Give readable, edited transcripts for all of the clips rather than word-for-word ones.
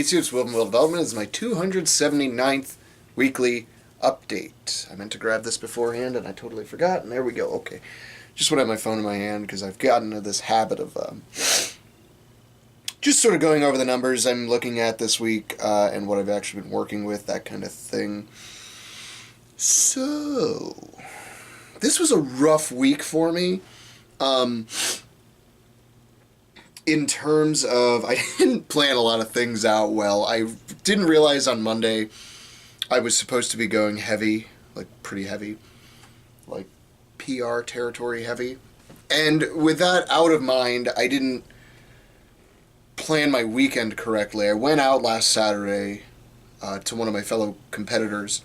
YouTube, it's Will Development. This is my 279th weekly update. I meant to grab this beforehand and I totally forgot, and there we go. Okay. Just want to have my phone in my hand because I've gotten into this habit of just sort of going over the numbers I'm looking at this week and what I've actually been working with, that kind of thing. So, this was a rough week for me. In terms of, I didn't plan a lot of things out well. I didn't realize on Monday I was supposed to be going heavy, like pretty heavy, like PR territory heavy. And with that out of mind, I didn't plan my weekend correctly. I went out last Saturday to one of my fellow competitors'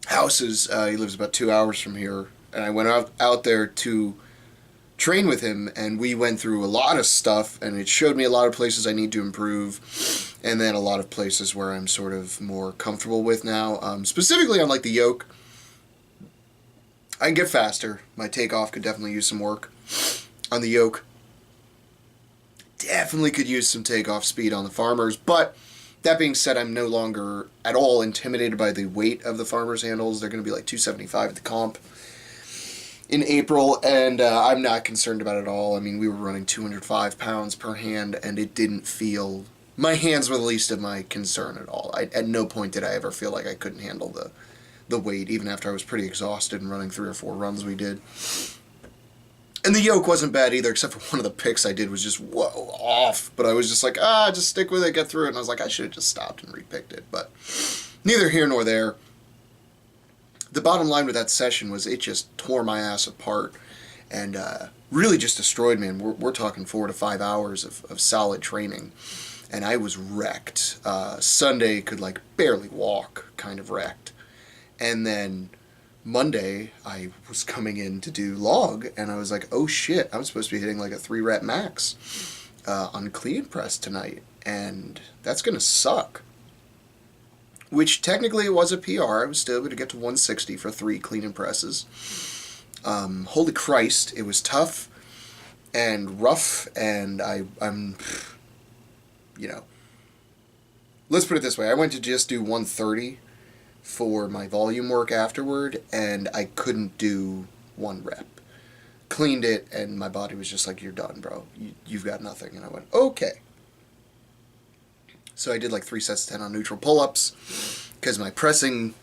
houses. He lives about 2 hours from here. And I went out there to train with him, and we went through a lot of stuff, and it showed me a lot of places I need to improve, and then a lot of places where I'm sort of more comfortable with now. Specifically on like the yoke, I can get faster. My takeoff could definitely use some work. On the yoke, definitely could use some takeoff speed on the farmers, but that being said, I'm no longer at all intimidated by the weight of the farmers handles. They're going to be like 275 at the comp in April, and I'm not concerned about it at all. I mean, we were running 205 pounds per hand, and it didn't feel... My hands were the least of my concern at all. At no point did I ever feel like I couldn't handle the weight, even after I was pretty exhausted and running 3 or 4 runs we did. And the yoke wasn't bad either, except for one of the picks I did was just, whoa, off. But I was just like, just stick with it, get through it. And I was like, I should have just stopped and repicked it. But neither here nor there. The bottom line with that session was it just tore my ass apart and really just destroyed me. And we're talking 4 to 5 hours of solid training. And I was wrecked. Sunday could like barely walk, kind of wrecked. And then Monday I was coming in to do log, and I was like, oh shit, I'm supposed to be hitting like a 3 rep max on clean and press tonight. And that's going to suck. Which technically it was a PR. I was still able to get to 160 for 3 clean and presses. Holy Christ, it was tough and rough, and I'm, you know, let's put it this way. I went to just do 130 for my volume work afterward, and I couldn't do 1 rep. Cleaned it, and my body was just like, you're done, bro. You've got nothing. And I went, okay. So I did like 3 sets of 10 on neutral pull-ups because my pressing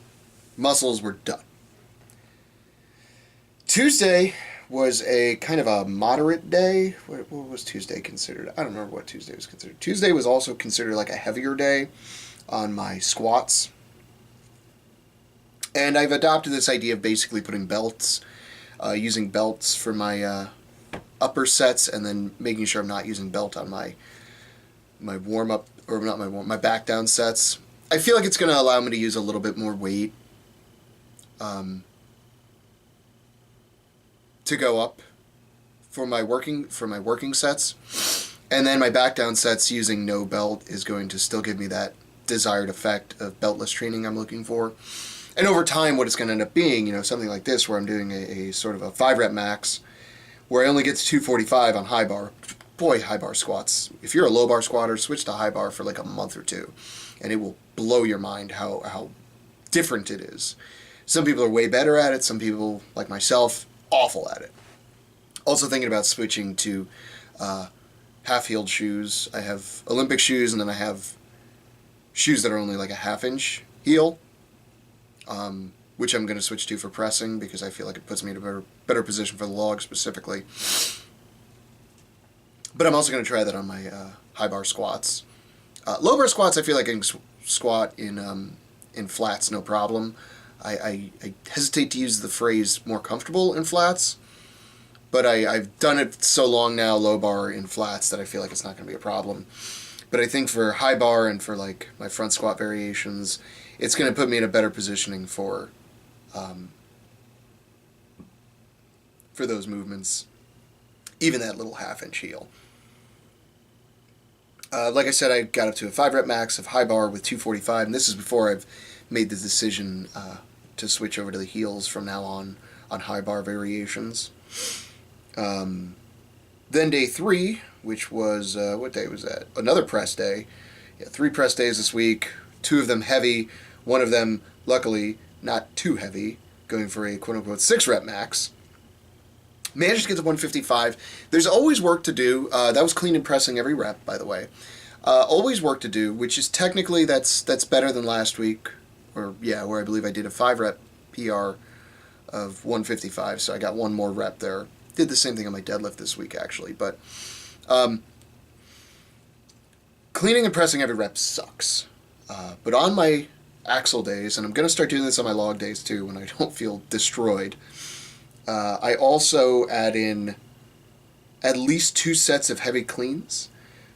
muscles were done. Tuesday was a kind of a moderate day. What was Tuesday considered? I don't remember what Tuesday was considered. Tuesday was also considered like a heavier day on my squats. And I've adopted this idea of basically putting belts, using belts for my upper sets, and then making sure I'm not using belt on my warm-up, or not my back down sets. I feel like it's going to allow me to use a little bit more weight to go up for my working sets. And then my back down sets using no belt is going to still give me that desired effect of beltless training I'm looking for. And over time, what it's going to end up being, you know, something like this where I'm doing a sort of a 5 rep max where I only get to 245 on high bar. Boy, high bar squats. If you're a low bar squatter, switch to high bar for like a month or 2, and it will blow your mind how different it is. Some people are way better at it. Some people, like myself, awful at it. Also thinking about switching to half-heeled shoes. I have Olympic shoes, and then I have shoes that are only like a 1/2 inch heel, which I'm going to switch to for pressing because I feel like it puts me in a better position for the log specifically. But I'm also going to try that on my high bar squats. Low bar squats, I feel like I can squat in flats, no problem. I hesitate to use the phrase more comfortable in flats, but I've done it so long now, low bar in flats, that I feel like it's not going to be a problem. But I think for high bar and for like my front squat variations, it's going to put me in a better positioning for those movements, even that little 1/2 inch heel. Like I said, I got up to a 5 rep max of high bar with 245, and this is before I've made the decision to switch over to the heels from now on high bar variations. Then day 3, which was, what day was that? Another press day. Yeah, 3 press days this week, 2 of them heavy, 1 of them, luckily, not too heavy, going for a quote-unquote 6 rep max. Managed to get to 155. There's always work to do. That was clean and pressing every rep, by the way. Always work to do, which is technically that's better than last week, where I believe I did a 5 rep PR of 155, so I got 1 more rep there. Did the same thing on my deadlift this week, actually, but cleaning and pressing every rep sucks. But on my axle days, and I'm going to start doing this on my log days too when I don't feel destroyed, I also add in at least 2 sets of heavy cleans.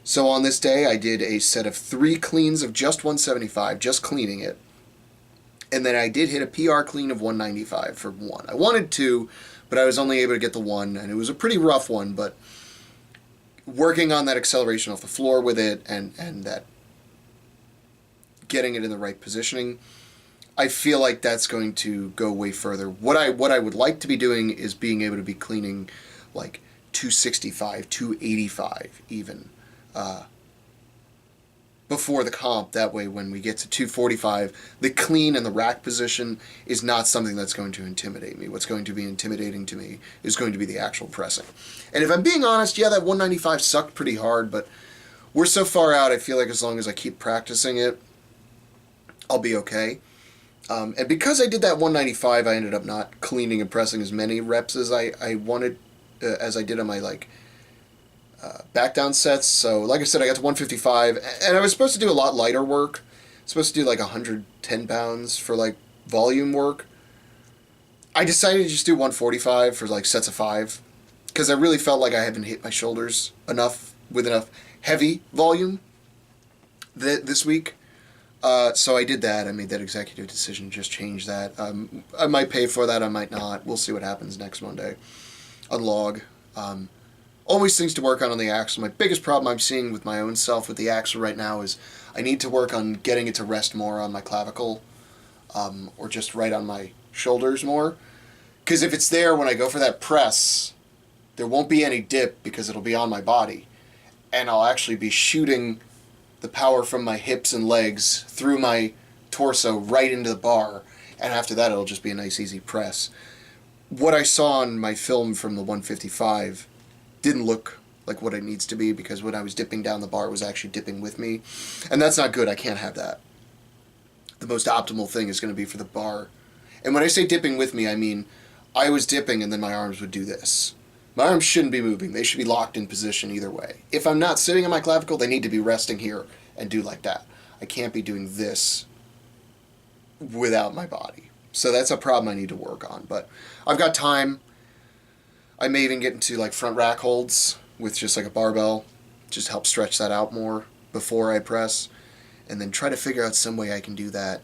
So on this day, I did a set of 3 cleans of just 175, just cleaning it. And then I did hit a PR clean of 195 for 1. I wanted 2, but I was only able to get the 1, and it was a pretty rough one, but working on that acceleration off the floor with it and that getting it in the right positioning, I feel like that's going to go way further. What I would like to be doing is being able to be cleaning like 265, 285 even before the comp. That way when we get to 245, the clean and the rack position is not something that's going to intimidate me. What's going to be intimidating to me is going to be the actual pressing. And if I'm being honest, yeah, that 195 sucked pretty hard, but we're so far out, I feel like as long as I keep practicing it, I'll be okay. And because I did that 195, I ended up not cleaning and pressing as many reps as I wanted, as I did on my back down sets. So like I said, I got to 155, and I was supposed to do a lot lighter work. Supposed to do like 110 pounds for like volume work. I decided to just do 145 for like sets of 5, because I really felt like I haven't hit my shoulders enough with enough heavy volume this week. So I did that. I made that executive decision, just change that. I might pay for that, I might not. We'll see what happens next Monday on log. Always things to work on the axle. My biggest problem I'm seeing with my own self with the axle right now is I need to work on getting it to rest more on my clavicle, or just right on my shoulders more. Because if it's there when I go for that press, there won't be any dip because it'll be on my body. And I'll actually be shooting the power from my hips and legs through my torso right into the bar. And after that, it'll just be a nice, easy press. What I saw on my film from the 155 didn't look like what it needs to be, because when I was dipping down the bar, it was actually dipping with me. And that's not good. I can't have that. The most optimal thing is going to be for the bar. And when I say dipping with me, I mean I was dipping and then my arms would do this. My arms shouldn't be moving. They should be locked in position either way. If I'm not sitting on my clavicle, they need to be resting here and do like that. I can't be doing this without my body. So that's a problem I need to work on. But I've got time. I may even get into like front rack holds with just like a barbell, just help stretch that out more before I press, and then try to figure out some way I can do that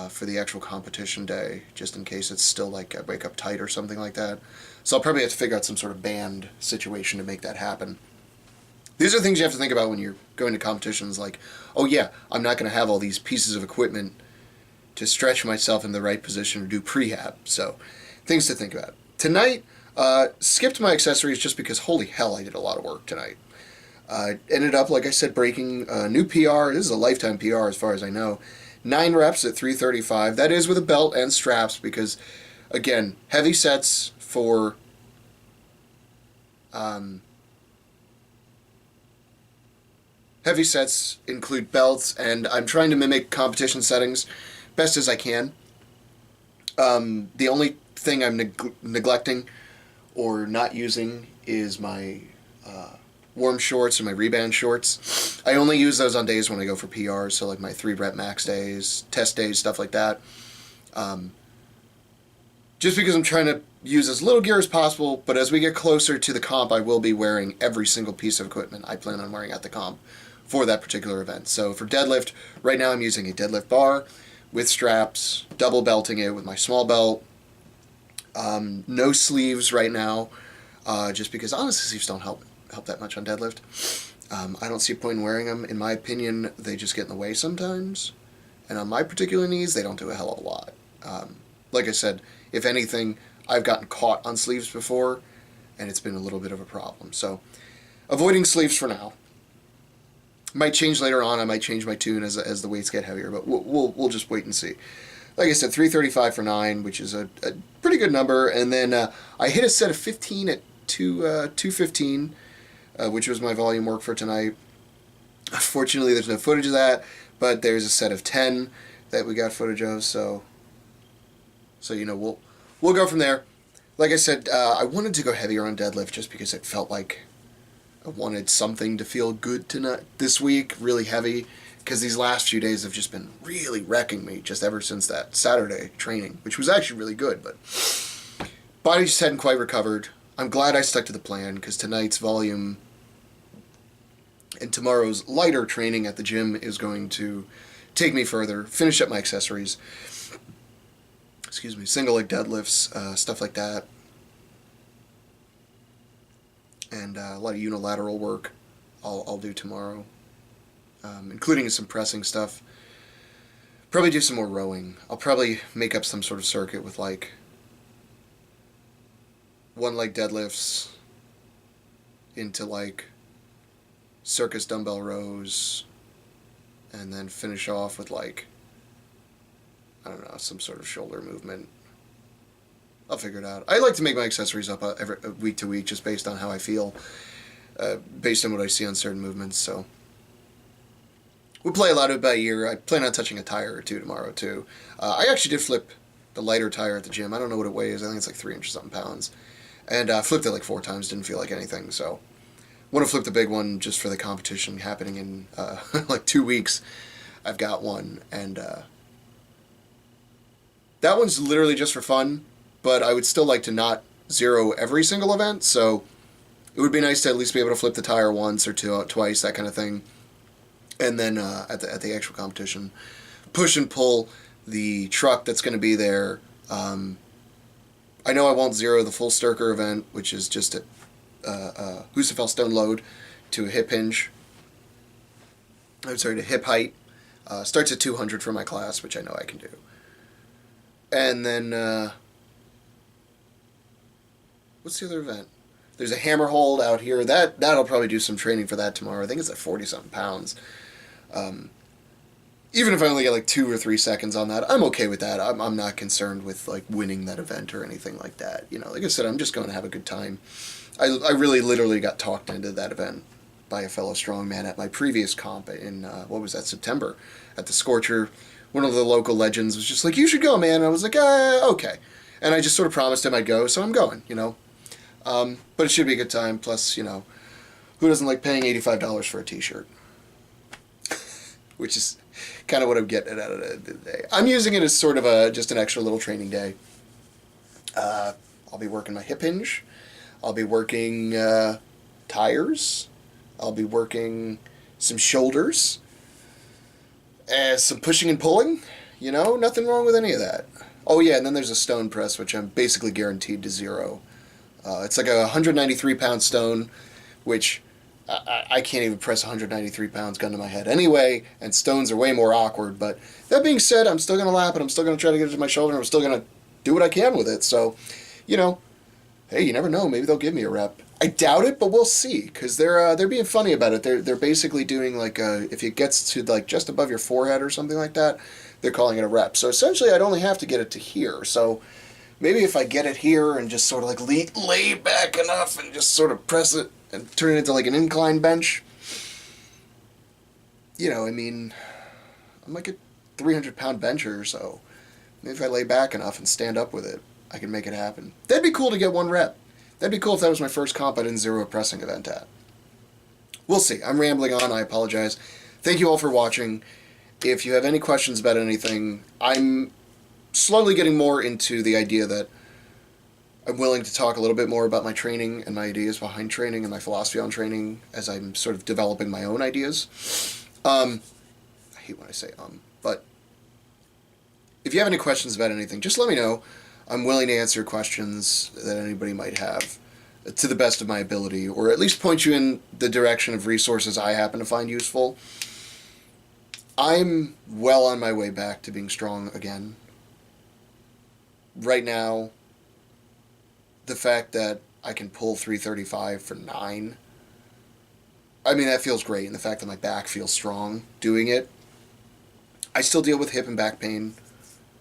for the actual competition day, just in case it's still like I wake up tight or something like that. So I'll probably have to figure out some sort of band situation to make that happen. These are things you have to think about when you're going to competitions, like, oh yeah, I'm not going to have all these pieces of equipment to stretch myself in the right position or do prehab. So things to think about. Tonight, skipped my accessories just because, holy hell, I did a lot of work tonight. Ended up, like I said, breaking a new PR. This is a lifetime PR as far as I know. 9 reps at 335. That is with a belt and straps because, again, heavy sets for heavy sets include belts, and I'm trying to mimic competition settings best as I can. The only thing I'm neglecting or not using is my warm shorts and my rebound shorts. I only use those on days when I go for PRs, so like my 3 rep max days, test days, stuff like that. Just because I'm trying to use as little gear as possible, but as we get closer to the comp, I will be wearing every single piece of equipment I plan on wearing at the comp for that particular event. So for deadlift, right now I'm using a deadlift bar with straps, double belting it with my small belt. No sleeves right now, just because honestly sleeves don't help that much on deadlift. I don't see a point in wearing them. In my opinion, they just get in the way sometimes. And on my particular knees, they don't do a hell of a lot. Like I said, if anything, I've gotten caught on sleeves before, and it's been a little bit of a problem. So, avoiding sleeves for now. Might change later on. I might change my tune as the weights get heavier, but we'll just wait and see. Like I said, 335 for 9, which is a pretty good number. And then I hit a set of 15 at 215, which was my volume work for tonight. Fortunately, there's no footage of that, but there's a set of 10 that we got footage of. So we'll go from there. Like I said, I wanted to go heavier on deadlift just because it felt like I wanted something to feel good tonight, this week, really heavy, because these last few days have just been really wrecking me, just ever since that Saturday training, which was actually really good, but body just hadn't quite recovered. I'm glad I stuck to the plan, because tonight's volume and tomorrow's lighter training at the gym is going to take me further, finish up my accessories, single leg deadlifts, stuff like that. And a lot of unilateral work I'll do tomorrow, including some pressing stuff. Probably do some more rowing. I'll probably make up some sort of circuit with like one leg deadlifts into like circus dumbbell rows, and then finish off with like, I don't know, some sort of shoulder movement. I'll figure it out. I like to make my accessories up every week to week, just based on how I feel, based on what I see on certain movements. So we'll play a lot of it by ear. I plan on touching a tire or two tomorrow too. I actually did flip the lighter tire at the gym. I don't know what it weighs. I think it's like 300 something pounds, and flipped it like 4 times. Didn't feel like anything. So want to flip the big one just for the competition happening in like 2 weeks. I've got one, and that one's literally just for fun. But I would still like to not zero every single event, so it would be nice to at least be able to flip the tire once or twice, that kind of thing. And then at the actual competition, push and pull the truck that's going to be there. I know I won't zero the full Sturker event, which is just a Husafell stone load to a hip hinge. I'm sorry, to hip height. Starts at 200 for my class, which I know I can do. And then what's the other event? There's a hammer hold out here. That'll probably do some training for that tomorrow. I think it's like 40-something pounds. Even if I only get like 2 or 3 seconds on that, I'm okay with that. I'm not concerned with like winning that event or anything like that. You know, like I said, I'm just going to have a good time. I really literally got talked into that event by a fellow strongman at my previous comp in, what was that, September, at the Scorcher. One of the local legends was just like, you should go, man. And I was like, okay. And I just sort of promised him I'd go, so I'm going, you know. But it should be a good time. Plus, you know, who doesn't like paying $85 for a t-shirt? Which is kind of what I'm getting out of the day. I'm using it as sort of just an extra little training day. I'll be working my hip hinge. I'll be working tires. I'll be working some shoulders. Some pushing and pulling. You know, nothing wrong with any of that. Oh yeah, and then there's a stone press, which I'm basically guaranteed to zero. It's like a 193-pound stone, which I can't even press 193 pounds gun to my head anyway, and stones are way more awkward. But that being said, I'm still going to lap it. I'm still going to try to get it to my shoulder, and I'm still going to do what I can with it. So, you know, hey, you never know. Maybe they'll give me a rep. I doubt it, but we'll see, because they're being funny about it. They're basically doing like if it gets to like just above your forehead or something like that, they're calling it a rep. So essentially, I'd only have to get it to here. So maybe if I get it here and just sort of like lay back enough and just sort of press it and turn it into like an incline bench, you know, I mean, I'm like a 300-pound bencher, so maybe if I lay back enough and stand up with it, I can make it happen. That'd be cool to get 1 rep. That'd be cool if that was my first comp I didn't zero a pressing event at. We'll see. I'm rambling on. I apologize. Thank you all for watching. If you have any questions about anything, I'm slowly getting more into the idea that I'm willing to talk a little bit more about my training and my ideas behind training and my philosophy on training as I'm sort of developing my own ideas. I hate when I say but if you have any questions about anything, just let me know. I'm willing to answer questions that anybody might have to the best of my ability, or at least point you in the direction of resources I happen to find useful. I'm well on my way back to being strong again. Right now, the fact that I can pull 335 for 9, I mean, that feels great, and the fact that my back feels strong doing it. I still deal with hip and back pain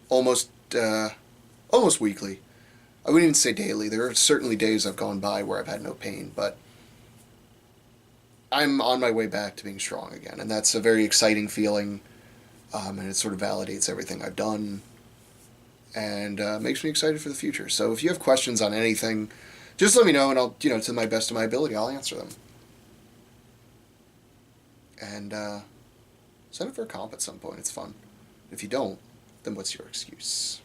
almost almost weekly. I wouldn't even say daily. There are certainly days I've gone by where I've had no pain, but I'm on my way back to being strong again, and that's a very exciting feeling, and it sort of validates everything I've done, and makes me excited for the future. So if you have questions on anything, just let me know, and I'll, to my best of my ability, I'll answer them. And sign up for a comp at some point. It's fun. If you don't, then what's your excuse?